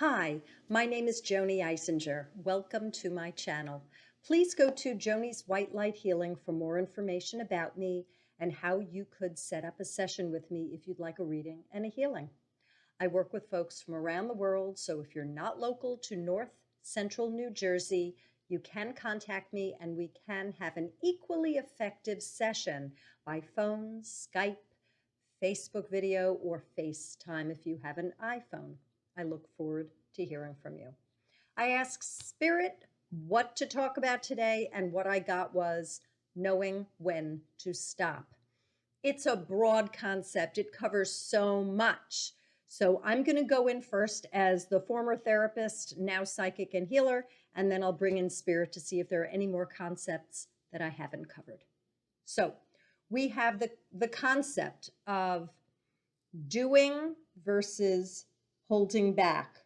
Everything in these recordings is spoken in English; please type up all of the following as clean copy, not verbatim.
Hi, my name is Joanie'S. Welcome to my channel. Please go to Joanie's White Light Healing for more information about me and how you could set up a session with me if you'd like a reading and a healing. I work with folks from around the world, so if you're not local to North Central New Jersey, you can contact me and we can have an equally effective session by phone, Skype, Facebook video, or FaceTime if you have an iPhone. I look forward to hearing from you. I asked Spirit what to talk about today, and what I got was knowing when to stop. It's a broad concept. It covers so much. So I'm going to go in first as the former therapist, now psychic and healer, and then I'll bring in Spirit to see if there are any more concepts that I haven't covered. So we have the concept of doing versus holding back,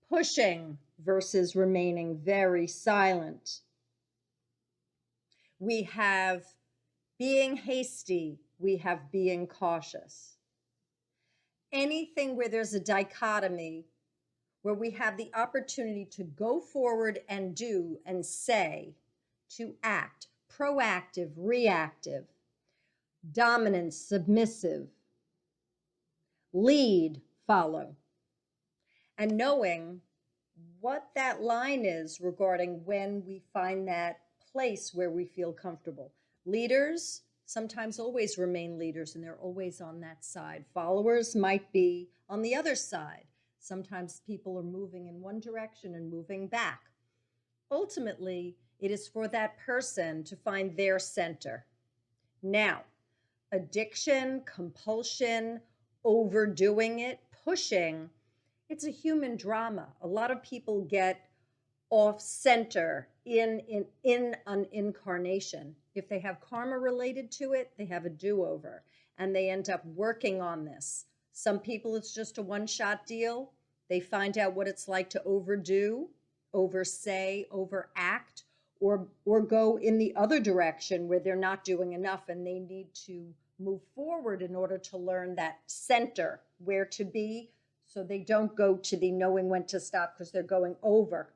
pushing versus remaining very silent. We have being hasty, we have being cautious. Anything where there's a dichotomy, where we have the opportunity to go forward and do and say, to act, proactive, reactive, dominant, submissive, lead, follow, and knowing what that line is regarding when we find that place where we feel comfortable. Leaders sometimes always remain leaders and they're always on that side. Followers might be on the other side. Sometimes people are moving in one direction and moving back. Ultimately, it is for that person to find their center. Now, addiction, compulsion, overdoing it, pushing, it's a human drama. A lot of people get off center in an incarnation. If they have karma related to it, they have a do-over and they end up working on this. Some people, it's just a one-shot deal. They find out what it's like to overdo, oversay, overact, or go in the other direction where they're not doing enough and they need to move forward in order to learn that center, where to be, so they don't go to the knowing when to stop because they're going over.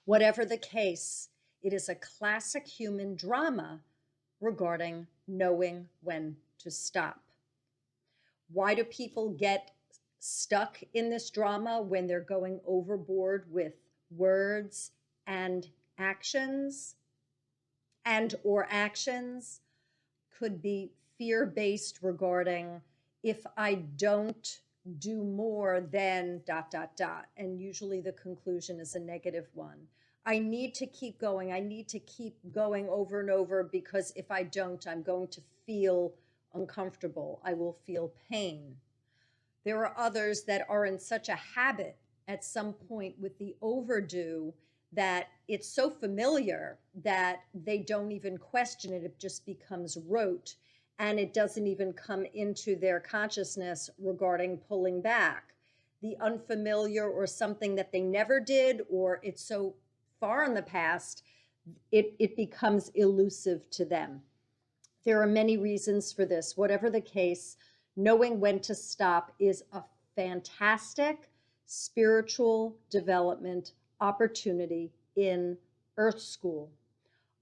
Whatever the case, it is a classic human drama regarding knowing when to stop. Why do people get stuck in this drama when they're going overboard with words and actions or actions? Could be fear-based regarding, if I don't do more, then ... And usually the conclusion is a negative one. I need to keep going. I need to keep going over and over because if I don't, I'm going to feel uncomfortable. I will feel pain. There are others that are in such a habit at some point with the overdue that it's so familiar that they don't even question it. It just becomes rote. And it doesn't even come into their consciousness regarding pulling back. The unfamiliar or something that they never did, or it's so far in the past, it becomes elusive to them. There are many reasons for this. Whatever the case, knowing when to stop is a fantastic spiritual development opportunity in Earth School.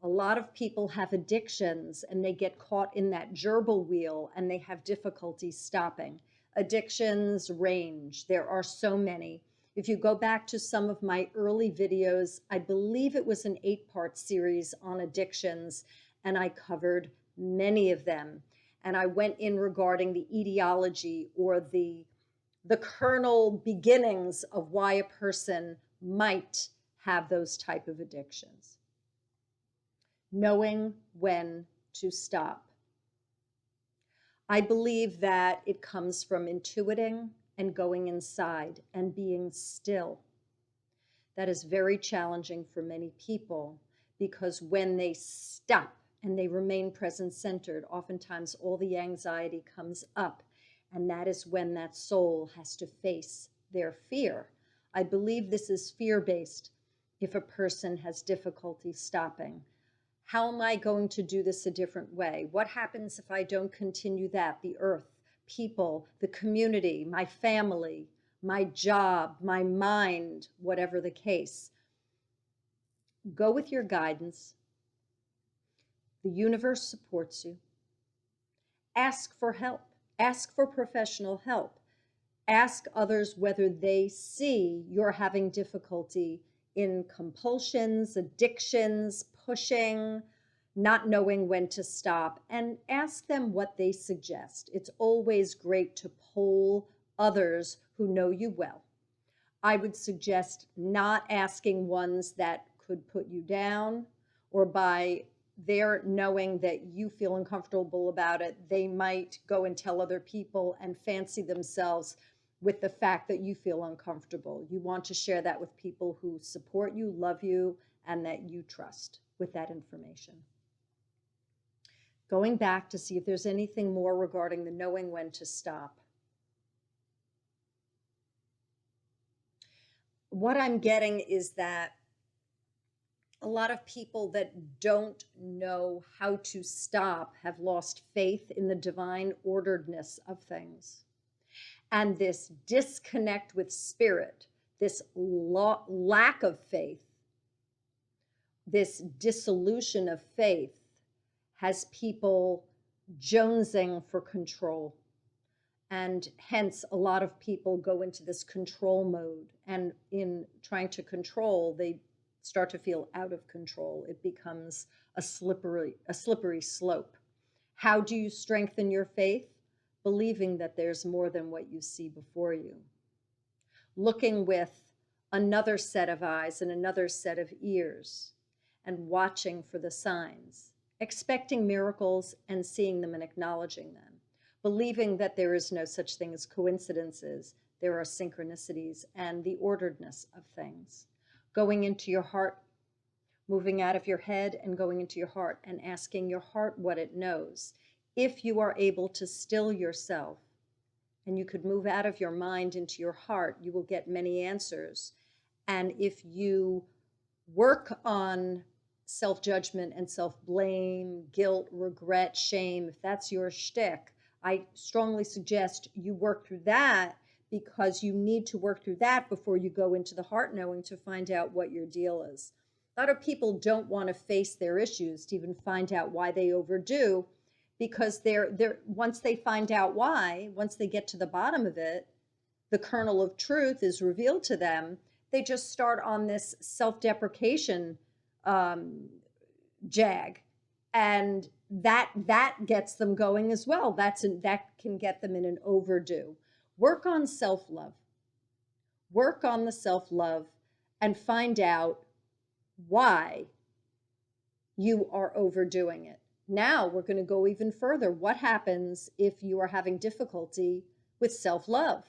A lot of people have addictions and they get caught in that gerbil wheel and they have difficulty stopping. Addictions range. There are so many. If you go back to some of my early videos, I believe it was an 8-part series on addictions, and I covered many of them. And I went in regarding the etiology or the kernel beginnings of why a person might have those type of addictions. Knowing when to stop. I believe that it comes from intuiting and going inside and being still. That is very challenging for many people because when they stop and they remain present-centered, oftentimes all the anxiety comes up, and that is when that soul has to face their fear. I believe this is fear-based if a person has difficulty stopping. How am I going to do this a different way? What happens if I don't continue that? The earth, people, the community, my family, my job, my mind, whatever the case. Go with your guidance. The universe supports you. Ask for help. Ask for professional help. Ask others whether they see you're having difficulty in compulsions, addictions, pushing, not knowing when to stop, and ask them what they suggest. It's always great to poll others who know you well. I would suggest not asking ones that could put you down, or by their knowing that you feel uncomfortable about it, they might go and tell other people and fancy themselves with the fact that you feel uncomfortable. You want to share that with people who support you, love you, and that you trust with that information. Going back to see if there's anything more regarding the knowing when to stop. What I'm getting is that a lot of people that don't know how to stop have lost faith in the divine orderedness of things. And this disconnect with spirit, this lack of faith, this dissolution of faith has people jonesing for control. And hence, a lot of people go into this control mode. And in trying to control, they start to feel out of control. It becomes a slippery slope. How do you strengthen your faith? Believing that there's more than what you see before you. Looking with another set of eyes and another set of ears, and watching for the signs, expecting miracles and seeing them and acknowledging them. Believing that there is no such thing as coincidences, there are synchronicities and the orderedness of things. Going into your heart, moving out of your head and going into your heart and asking your heart what it knows. If you are able to still yourself and you could move out of your mind into your heart, you will get many answers. And if you work on self-judgment and self-blame, guilt, regret, shame, if that's your shtick, I strongly suggest you work through that, because you need to work through that before you go into the heart knowing to find out what your deal is. A lot of people don't want to face their issues to even find out why they overdo, because once they find out why, once they get to the bottom of it, the kernel of truth is revealed to them, they just start on this self-deprecation jag. And that gets them going as well. That can get them in an overdue. Work on self-love. Work on the self-love and find out why you are overdoing it. Now we're going to go even further. What happens if you are having difficulty with self-love?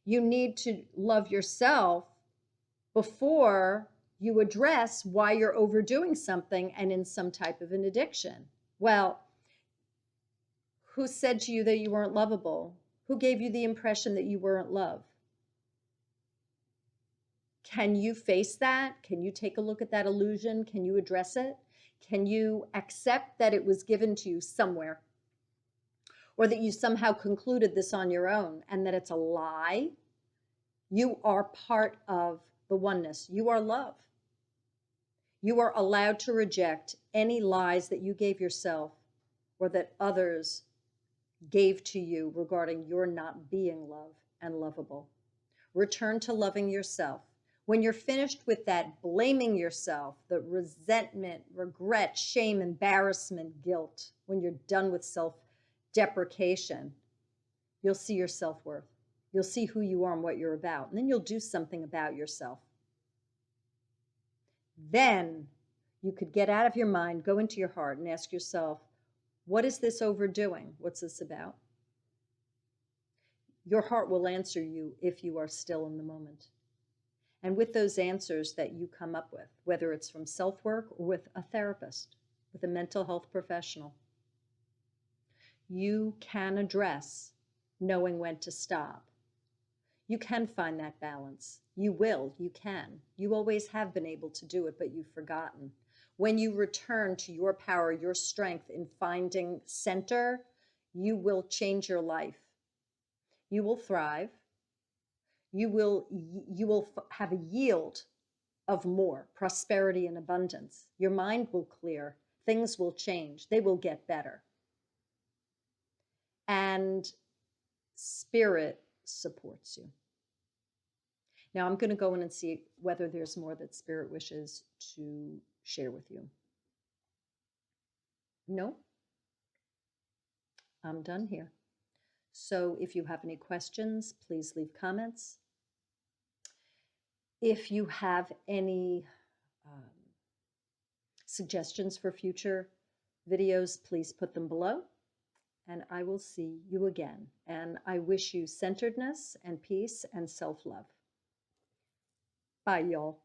You need to love yourself before you address why you're overdoing something and in some type of an addiction. Well, who said to you that you weren't lovable? Who gave you the impression that you weren't loved? Can you face that? Can you take a look at that illusion? Can you address it? Can you accept that it was given to you somewhere? Or that you somehow concluded this on your own and that it's a lie? You are part of the oneness. You are love. You are allowed to reject any lies that you gave yourself or that others gave to you regarding your not being loved and lovable. Return to loving yourself. When you're finished with that blaming yourself, the resentment, regret, shame, embarrassment, guilt, when you're done with self-deprecation, you'll see your self-worth. You'll see who you are and what you're about. And then you'll do something about yourself. Then you could get out of your mind, go into your heart and ask yourself, what is this overdoing? What's this about? Your heart will answer you if you are still in the moment. And with those answers that you come up with, whether it's from self-work or with a therapist, with a mental health professional, you can address knowing when to stop. You can find that balance. You will, you can. You always have been able to do it, but you've forgotten. When you return to your power, your strength in finding center, you will change your life. You will thrive. you will have a yield of more prosperity and abundance. Your mind will clear, things will change, they will get better. And spirit supports you. Now I'm going to go in and see whether there's more that spirit wishes to share with you. No? I'm done here. So if you have any questions, please leave comments. If you have any suggestions for future videos, please put them below, and I will see you again. And I wish you centeredness and peace and self-love. Bye, y'all.